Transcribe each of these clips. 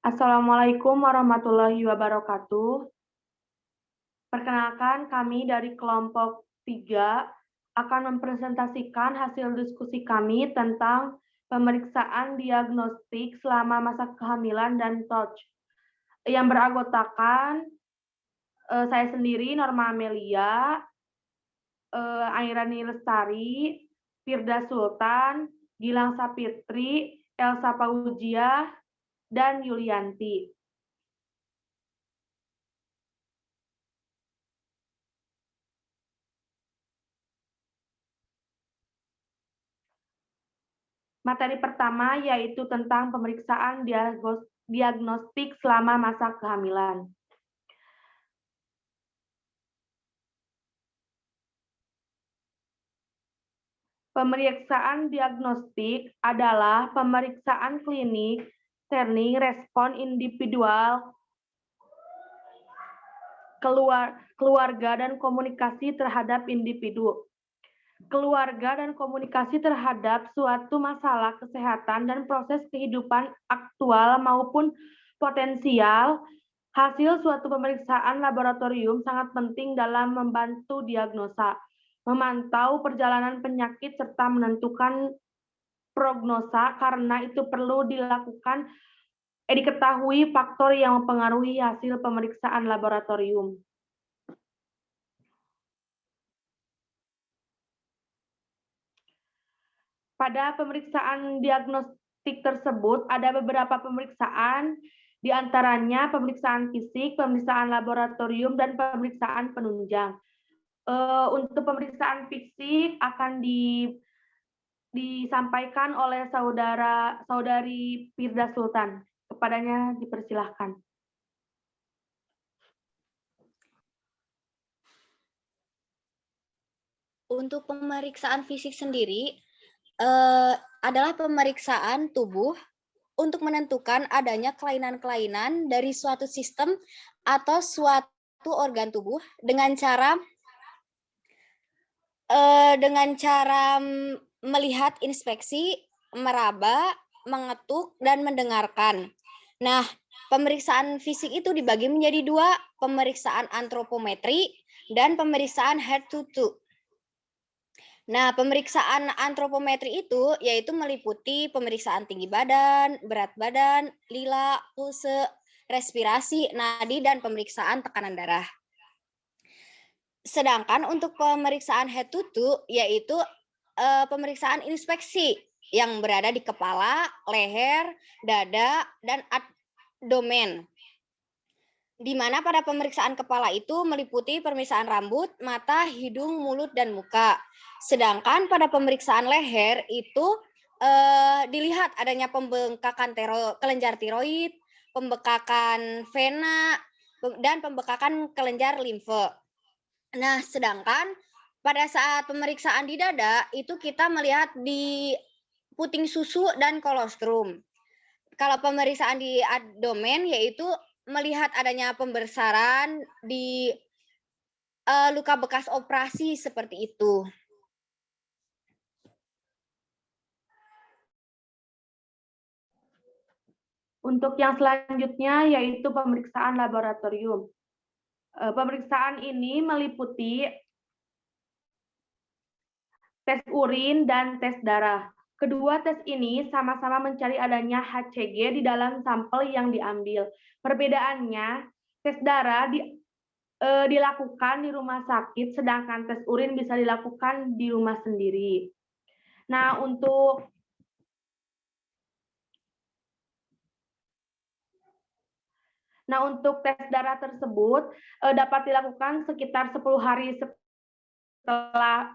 Assalamualaikum warahmatullahi wabarakatuh. Perkenalkan, kami dari kelompok 3 akan mempresentasikan hasil diskusi kami tentang pemeriksaan diagnostik selama masa kehamilan dan TOJ yang beranggotakan saya sendiri, Norma Amelia, Airani Lestari, Firda Sultan, Gilang Sapitri, Elsa Paujiah, dan Yulianti. Materi pertama yaitu tentang pemeriksaan diagnostik selama masa kehamilan. Pemeriksaan diagnostik adalah pemeriksaan klinik screening respon individual, keluarga dan komunikasi terhadap individu. Keluarga dan komunikasi terhadap suatu masalah kesehatan dan proses kehidupan aktual maupun potensial. Hasil suatu pemeriksaan laboratorium sangat penting dalam membantu diagnosa, memantau perjalanan penyakit, serta menentukan prognosa. Karena itu perlu diketahui faktor yang mempengaruhi hasil pemeriksaan laboratorium. Pada pemeriksaan diagnostik tersebut ada beberapa pemeriksaan, di antaranya pemeriksaan fisik, pemeriksaan laboratorium, dan pemeriksaan penunjang. Untuk pemeriksaan fisik akan disampaikan oleh saudari Firda Sultan. Kepadanya dipersilahkan. Untuk pemeriksaan fisik sendiri adalah pemeriksaan tubuh untuk menentukan adanya kelainan-kelainan dari suatu sistem atau suatu organ tubuh dengan cara melihat inspeksi, meraba, mengetuk, dan mendengarkan. Nah, pemeriksaan fisik itu dibagi menjadi dua, pemeriksaan antropometri dan pemeriksaan head to toe. Nah, pemeriksaan antropometri itu yaitu meliputi pemeriksaan tinggi badan, berat badan, lila, pulse, respirasi, nadi, dan pemeriksaan tekanan darah. Sedangkan untuk pemeriksaan head to toe yaitu pemeriksaan inspeksi yang berada di kepala, leher, dada, dan abdomen. Di mana pada pemeriksaan kepala itu meliputi pemeriksaan rambut, mata, hidung, mulut, dan muka. Sedangkan pada pemeriksaan leher itu dilihat adanya pembengkakan kelenjar tiroid, pembekakan vena, dan pembekakan kelenjar limfe. Nah, sedangkan pada saat pemeriksaan di dada itu kita melihat di puting susu dan kolostrum. Kalau pemeriksaan di abdomen yaitu melihat adanya pembesaran di luka bekas operasi seperti itu. Untuk yang selanjutnya yaitu pemeriksaan laboratorium. Pemeriksaan ini meliputi tes urin dan tes darah. Kedua tes ini sama-sama mencari adanya HCG di dalam sampel yang diambil. Perbedaannya, tes darah dilakukan di rumah sakit, sedangkan tes urin bisa dilakukan di rumah sendiri. Nah, untuk tes darah tersebut dapat dilakukan sekitar 10 hari setelah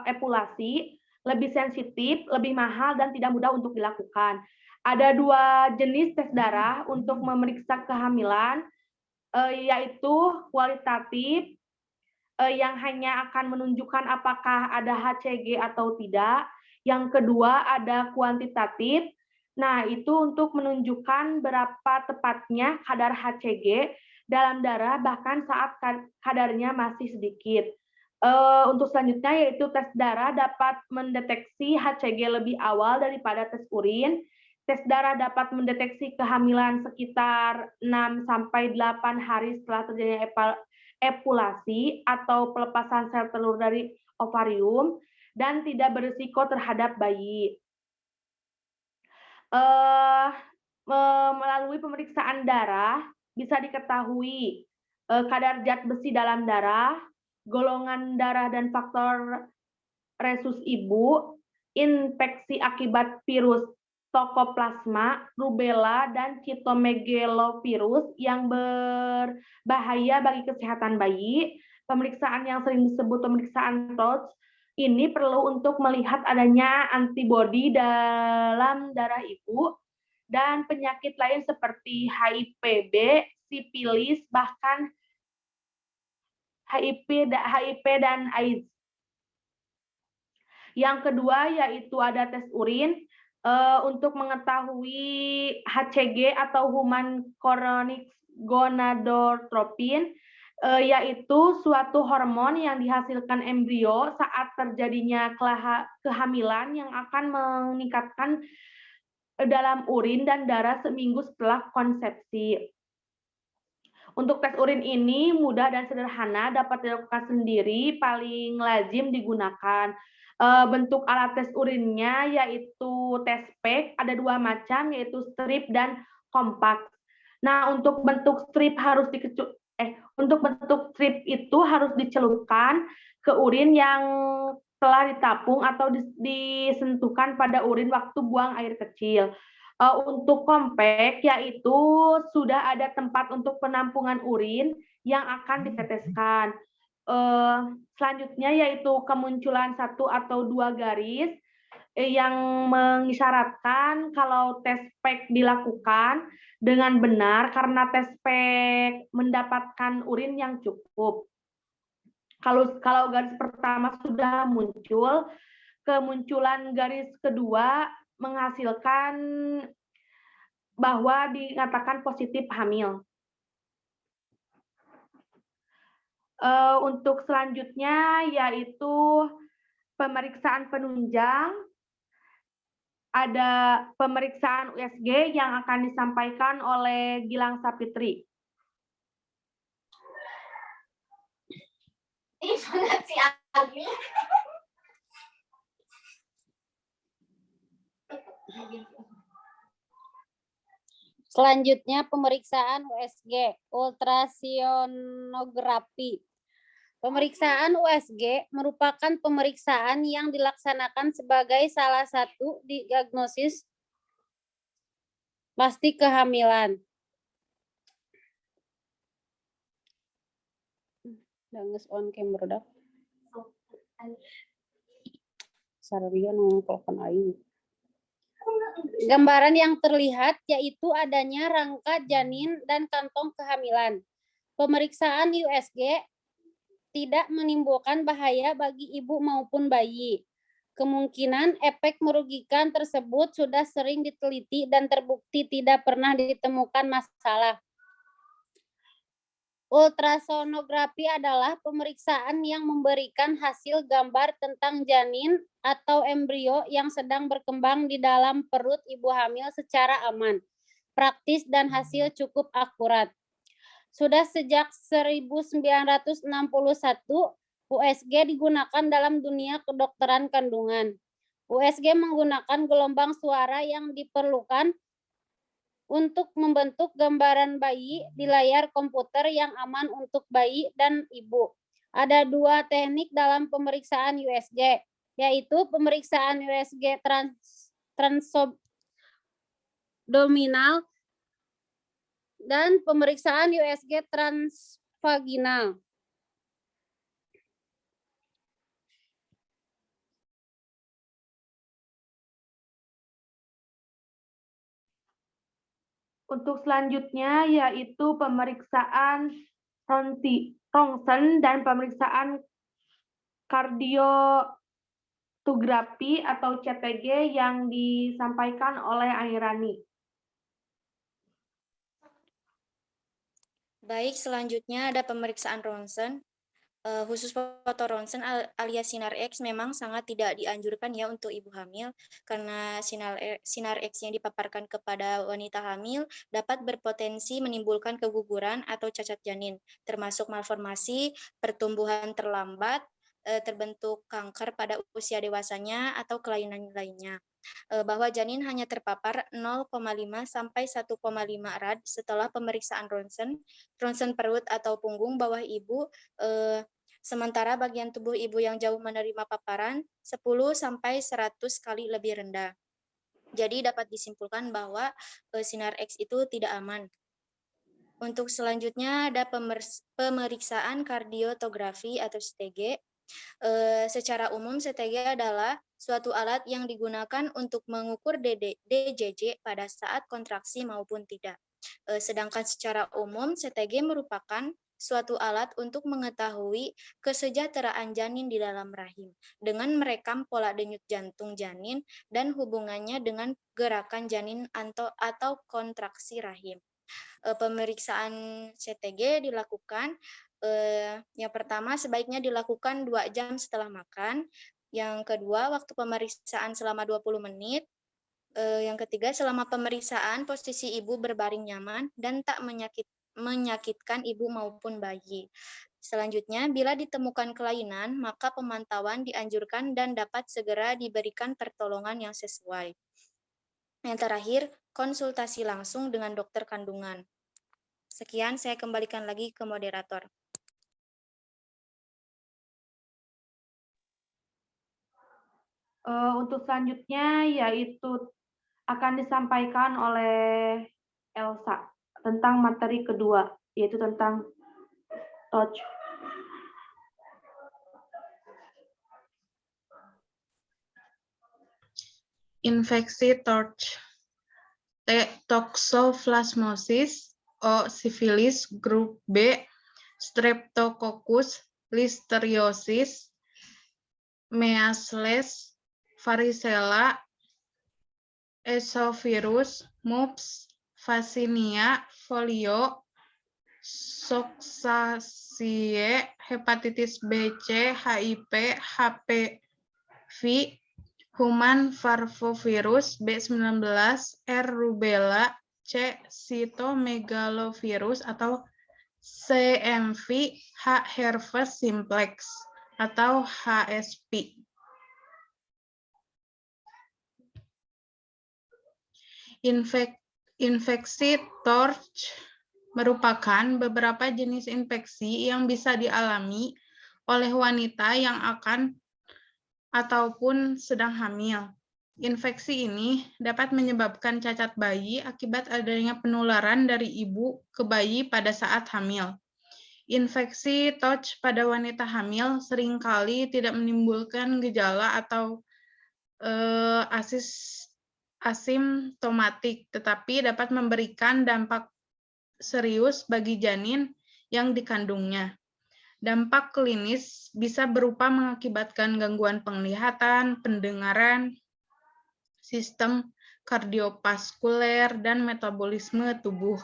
epulasi, lebih sensitif, lebih mahal, dan tidak mudah untuk dilakukan. Ada dua jenis tes darah untuk memeriksa kehamilan, yaitu kualitatif, yang hanya akan menunjukkan apakah ada HCG atau tidak. Yang kedua ada kuantitatif. Nah, itu untuk menunjukkan berapa tepatnya kadar HCG dalam darah bahkan saat kadarnya masih sedikit. Untuk selanjutnya yaitu tes darah dapat mendeteksi HCG lebih awal daripada tes urin. Tes darah dapat mendeteksi kehamilan sekitar 6-8 hari setelah terjadinya epulasi atau pelepasan sel telur dari ovarium dan tidak berisiko terhadap bayi. Melalui pemeriksaan darah bisa diketahui kadar zat besi dalam darah, golongan darah dan faktor resus ibu, infeksi akibat virus tokoplasma, rubella, dan cytomegalovirus yang berbahaya bagi kesehatan bayi. Pemeriksaan yang sering disebut pemeriksaan TORCH ini perlu untuk melihat adanya antibodi dalam darah ibu dan penyakit lain seperti HIV-B, sifilis, bahkan HIV dan AIDS. Yang kedua yaitu ada tes urin untuk mengetahui HCG atau Human Chorionic Gonadotropin, yaitu suatu hormon yang dihasilkan embrio saat terjadinya kehamilan yang akan meningkatkan dalam urin dan darah seminggu setelah konsepsi. Untuk tes urin ini mudah dan sederhana, dapat dilakukan sendiri, paling lazim digunakan. Bentuk alat tes urinnya yaitu test pack, ada 2 macam yaitu strip dan kompak. Nah, untuk bentuk strip itu harus dicelupkan ke urin yang telah ditapung atau disentuhkan pada urin waktu buang air kecil. Untuk compact yaitu sudah ada tempat untuk penampungan urin yang akan diteteskan. Selanjutnya yaitu kemunculan 1 atau 2 garis yang mengisyaratkan kalau tes pack dilakukan dengan benar karena tes pack mendapatkan urin yang cukup. Kalau garis pertama sudah muncul, kemunculan garis kedua menghasilkan bahwa dinyatakan positif hamil. Untuk selanjutnya yaitu pemeriksaan penunjang, ada pemeriksaan USG yang akan disampaikan oleh Gilang Sapitri. Selanjutnya pemeriksaan USG, ultrasonografi. Pemeriksaan USG merupakan pemeriksaan yang dilaksanakan sebagai salah satu diagnosis pasti kehamilan. Danges on camera dak. Sararian ngomongkan aing. Gambaran yang terlihat yaitu adanya rangka janin dan kantong kehamilan. Pemeriksaan USG tidak menimbulkan bahaya bagi ibu maupun bayi. Kemungkinan efek merugikan tersebut sudah sering diteliti dan terbukti tidak pernah ditemukan masalah. Ultrasonografi adalah pemeriksaan yang memberikan hasil gambar tentang janin atau embrio yang sedang berkembang di dalam perut ibu hamil secara aman, praktis, dan hasil cukup akurat. Sudah sejak 1961, USG digunakan dalam dunia kedokteran kandungan. USG menggunakan gelombang suara yang diperlukan untuk membentuk gambaran bayi di layar komputer yang aman untuk bayi dan ibu. Ada 2 teknik dalam pemeriksaan USG, yaitu pemeriksaan USG transabdominal dan pemeriksaan USG transvaginal. Untuk selanjutnya yaitu pemeriksaan rongsen dan pemeriksaan kardiotografi atau CTG yang disampaikan oleh Airani. Baik, selanjutnya ada pemeriksaan ronsen. Khusus foto ronsen alias sinar X memang sangat tidak dianjurkan ya untuk ibu hamil, karena sinar X yang dipaparkan kepada wanita hamil dapat berpotensi menimbulkan keguguran atau cacat janin, termasuk malformasi, pertumbuhan terlambat, terbentuk kanker pada usia dewasanya, atau kelainan lainnya. Bahwa janin hanya terpapar 0,5 sampai 1,5 rad setelah pemeriksaan ronsen perut atau punggung bawah ibu, sementara bagian tubuh ibu yang jauh menerima paparan 10 sampai 100 kali lebih rendah. Jadi dapat disimpulkan bahwa sinar X itu tidak aman. Untuk selanjutnya ada pemeriksaan kardiotografi atau CTG. Secara umum CTG adalah suatu alat yang digunakan untuk mengukur DJJ pada saat kontraksi maupun tidak. Sedangkan secara umum CTG merupakan suatu alat untuk mengetahui kesejahteraan janin di dalam rahim dengan merekam pola denyut jantung janin dan hubungannya dengan gerakan janin atau kontraksi rahim. Pemeriksaan CTG dilakukan yang pertama sebaiknya dilakukan 2 jam setelah makan. Yang kedua, waktu pemeriksaan selama 20 menit. Yang ketiga, selama pemeriksaan posisi ibu berbaring nyaman dan tak menyakitkan ibu maupun bayi. Selanjutnya, bila ditemukan kelainan, maka pemantauan dianjurkan dan dapat segera diberikan pertolongan yang sesuai. Yang terakhir, konsultasi langsung dengan dokter kandungan. Sekian, saya kembalikan lagi ke moderator. Untuk selanjutnya yaitu akan disampaikan oleh Elsa tentang materi kedua, yaitu tentang TORCH. Infeksi TORCH, toxoplasmosis O. sifilis, grup B, Streptococcus, listeriosis, measles, varicella, esovirus, mumps, vaccinia, folio, Coxsackie, hepatitis B, C, HIV, HPV, human parvovirus, B19, R. rubella, C. cytomegalovirus atau CMV, H. herpes simplex atau HSP. Infeksi TORCH merupakan beberapa jenis infeksi yang bisa dialami oleh wanita yang akan ataupun sedang hamil. Infeksi ini dapat menyebabkan cacat bayi akibat adanya penularan dari ibu ke bayi pada saat hamil. Infeksi TORCH pada wanita hamil seringkali tidak menimbulkan gejala atau asimptomatik, tetapi dapat memberikan dampak serius bagi janin yang dikandungnya. Dampak klinis bisa berupa mengakibatkan gangguan penglihatan, pendengaran, sistem kardiovaskuler, dan metabolisme tubuh.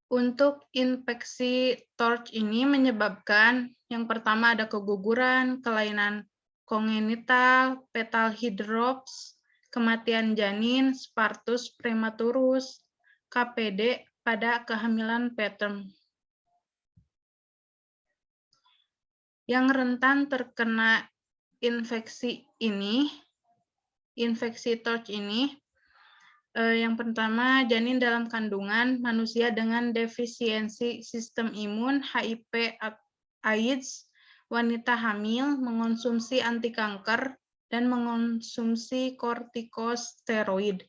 Untuk infeksi TORCH ini menyebabkan yang pertama ada keguguran, kelainan kongenital, fetal hydrops, kematian janin, spartus prematurus, KPD pada kehamilan preterm. Yang rentan terkena infeksi TORCH ini, yang pertama, janin dalam kandungan, manusia dengan defisiensi sistem imun, HIV, AIDS, wanita hamil, mengonsumsi anti kanker, dan mengonsumsi kortikosteroid.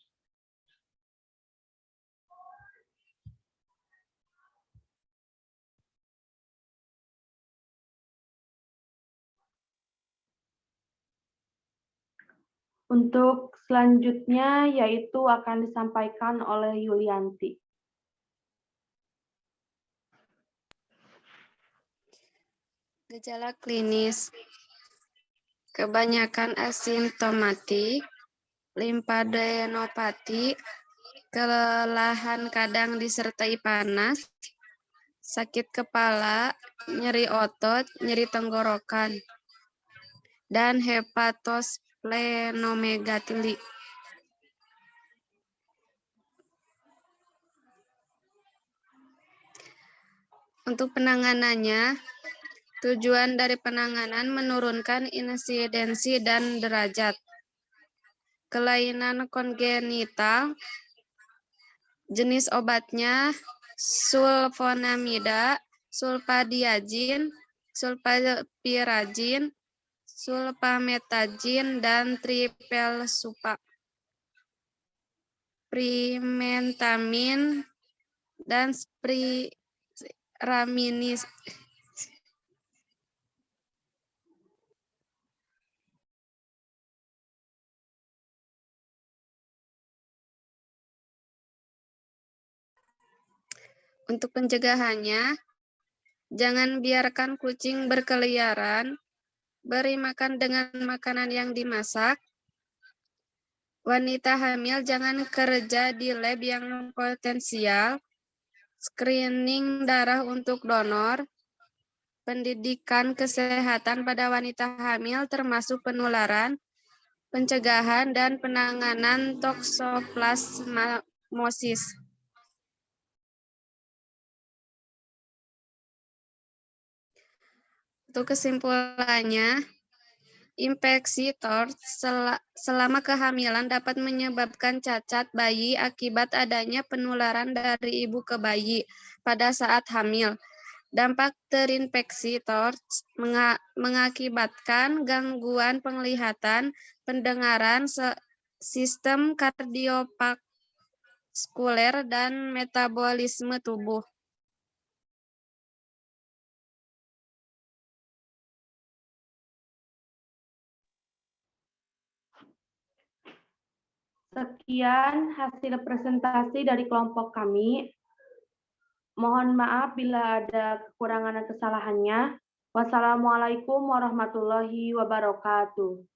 Untuk selanjutnya yaitu akan disampaikan oleh Yulianti. Gejala klinis kebanyakan asimptomatik, limfadenopati, kelelahan kadang disertai panas, sakit kepala, nyeri otot, nyeri tenggorokan, dan hepatosplenomegaly. Untuk penanganannya, tujuan dari penanganan menurunkan insidensi dan derajat kelainan kongenital. Jenis obatnya sulfonamida, sulfadiazin, sulfapirazin, sulfametazin, dan tripelsupa, primentamin, dan spraminis. Untuk pencegahannya, jangan biarkan kucing berkeliaran, beri makan dengan makanan yang dimasak. Wanita hamil jangan kerja di lab yang potensial. Screening darah untuk donor. Pendidikan kesehatan pada wanita hamil termasuk penularan, pencegahan, dan penanganan toksoplasmosis. Untuk kesimpulannya, infeksi TORCH selama kehamilan dapat menyebabkan cacat bayi akibat adanya penularan dari ibu ke bayi pada saat hamil. Dampak terinfeksi TORCH mengakibatkan gangguan penglihatan, pendengaran, sistem kardiovaskuler, dan metabolisme tubuh. Sekian hasil presentasi dari kelompok kami. Mohon maaf bila ada kekurangan dan kesalahannya. Wassalamualaikum warahmatullahi wabarakatuh.